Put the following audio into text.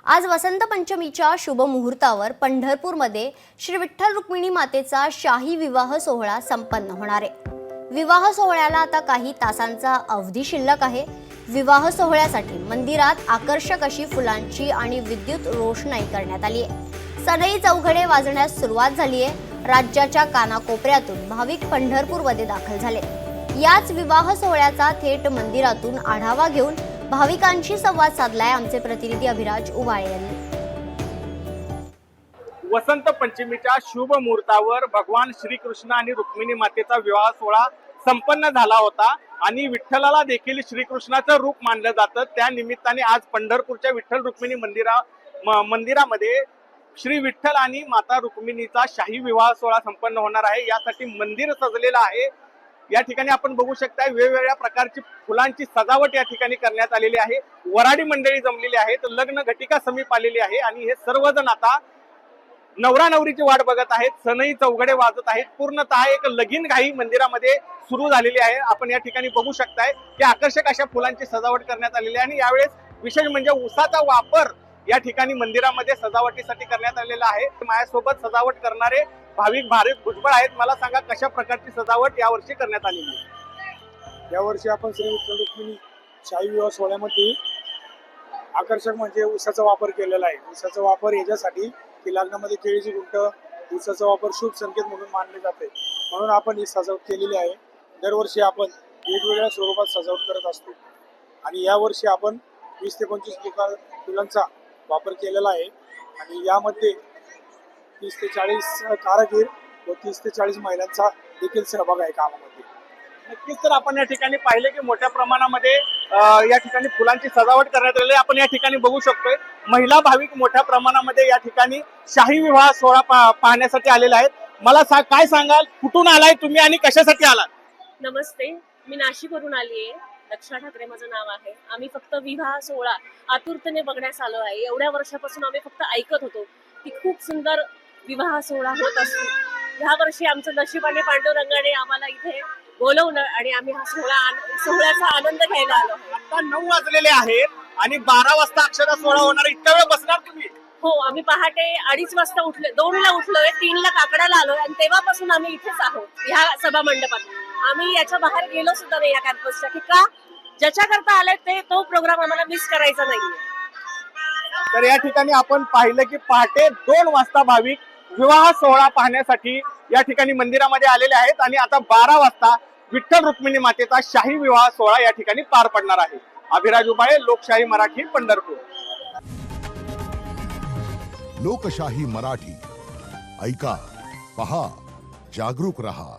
आज वसंत पंचमीच्या शुभ मुहूर्तावर पंढरपूरमध्ये श्री विठ्ठल रुक्मिणी मातेचा शाही विवाह सोहळा संपन्न होणार आहे। विवाह सोहळ्याला आता काही तासांचा अवधी शिल्लक आहे। विवाह सोहळ्यासाठी मंदिरात आकर्षक अशी फुलांची आणि विद्युत रोषणाई करण्यात आली आहे। सनई चौघडे वाजण्यास सुरुवात झाली आहे। राज्याच्या कानाकोपऱ्यातून भाविक पंढरपूरमध्ये दाखल झाले। याच विवाह सोहळ्याचा थेट मंदिरातून आढावा घेऊन भाविकांशी संवाद साधलाय आमचे प्रतिनिधी अभिराज उबाळे यांनी। वसंत पंचमीच्या शुभ मुहूर्तावर भगवान श्रीकृष्ण आणि रुक्मिणी मातेचा विवाह सोहळा संपन्न झाला होता आणि विठ्ठलाला देखील श्रीकृष्णाचं रूप मानलं जातं। त्या निमित्ताने आज पंढरपूरच्या विठ्ठल रुक्मिणी मंदिरामध्ये श्री विठ्ठल आणि माता रुक्मिणीचा शाही विवाह सोहळा संपन्न होणार आहे। यासाठी मंदिर सजलेलं आहे। या ठिकाणी आपण बघू शकता वेगवेगळ्या प्रकारची फुलांची सजावट या ठिकाणी करण्यात आलेली आहे। वराडी मंडळी जमलेली आहेत, लग्न घटिका समीप आलेली आहे आणि हे सर्वजण आता नवरा नवरीची वाट बघत आहेत। सनई चौघडे वाजत आहेत। पूर्णतः एक लगीन घाई मंदिरामध्ये सुरू झालेली आहे। आपण या ठिकाणी बघू शकताय की आकर्षक अशा फुलांची सजावट करण्यात आलेली आहे आणि यावेळेस विशेष म्हणजे उसाचा वापर या ठिकाणी मंदिरामध्ये सजावटीसाठी करण्यात आलेला आहे। माझ्यासोबत सजावट करणारे भाविक भारत भुजबळ आहेत। मला सांगा कशा प्रकारची सजावट यावर्षी करण्यात आलेली आहे? यावर्षी आपण श्री विठ्ठल रुक्मिणी शाही विवाह सोहळ्यामध्ये आकर्षक म्हणजे उसाचा वापर केलेला आहे। उसाचा वापर याच्यासाठी की लग्नामध्ये केळीची गुंठ, उसाचा वापर शुभ संकेत म्हणून मानले जाते, म्हणून आपण ही सजावट केलेली आहे। दरवर्षी आपण वेगवेगळ्या स्वरूपात सजावट करत असतो आणि यावर्षी आपण 20 ते 25 प्रकार फुलांचा वापर केलेला आहे आणि यामध्ये 30 ते 40 कारागीर व 30 ते 40 महिलांचा देखील सहभाग आहे कामामध्ये। नक्कीच तर आपण या ठिकाणी पाहिले की मोठ्या प्रमाणामध्ये या ठिकाणी फुलांची सजावट करण्यात आलेली आहे। आपण या ठिकाणी बघू शकतोय महिला भाविक मोठ्या प्रमाणामध्ये या ठिकाणी शाही विवाह सोहळा पाहण्यासाठी आलेले आहेत। मला काय सांगाल, कुठून आलाय तुम्ही आणि कशासाठी आलात? नमस्ते, मी नाशिकवरून आली आहे। दक्षा ठाकरे माझं नाव आहे। आम्ही फक्त विवाह सोहळा आतुरतेने बघण्यास आलो आहे। एवढ्या वर्षापासून आम्ही फक्त ऐकत होतो की खूप सुंदर विवाह सोहळा होत असतो। ह्या वर्षी आमचं नशिबाने पांडुरंगाने आम्हाला इथे बोलवलं आणि आम्ही हा सोहळ्याचा आनंद घ्यायला आलो। आता 9 वाजलेले आहेत आणि 12 वाजता अक्षता सोहळा होणार। इतका वेळ बसणार तुम्ही? हो, आम्ही पहाटे 2:30 वाजता उठले, 2ला उठलोय, 3ला काकडाला आलोय आणि तेव्हापासून आम्ही इथेच आहोत ह्या सभा मंडपात। आम्ही याच्या बाहेर गेलो सुद्धा नाही या कॅम्पसच्या, की का ज्याच्याकरता आले तो प्रोग्राम आम्हाला मिस करायचा नाहीये। तर या ठिकाणी आपण पाहिलं की पहाटे 2 वाजता भाविक विवाह सोहळा पाहण्यासाठी या ठिकाणी मंदिरामध्ये आलेले आहेत आणि आता 12 वाजता विठ्ठल रुक्मिणी मातेचा शाही विवाह सोहळा या ठिकाणी पार पडणार आहे। अभिराज उबाळे, लोकशाही मराठी, पंढरपूर। लोकशाही मराठी ऐका, पहा, जागरूक रहा।